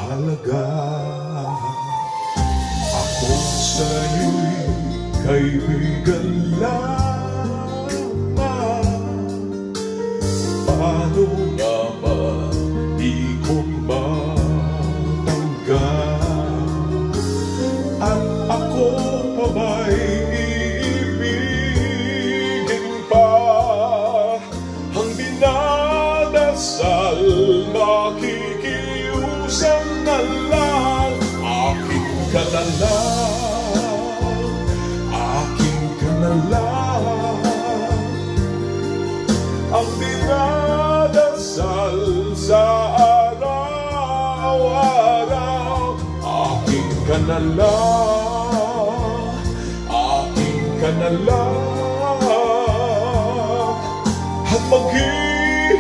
halaga. Ako sa'yo'y kaibigan lamang. Paano nga ba di ko matanggap? At ako pa ba'y iibigin pa? Ang dinadasal, nakikiusap na lang. Akin ka na lang, akin ka na lang. Ang dinadasal sa araw-araw. Akin ka na lang, akin ka na lang. At maghihintay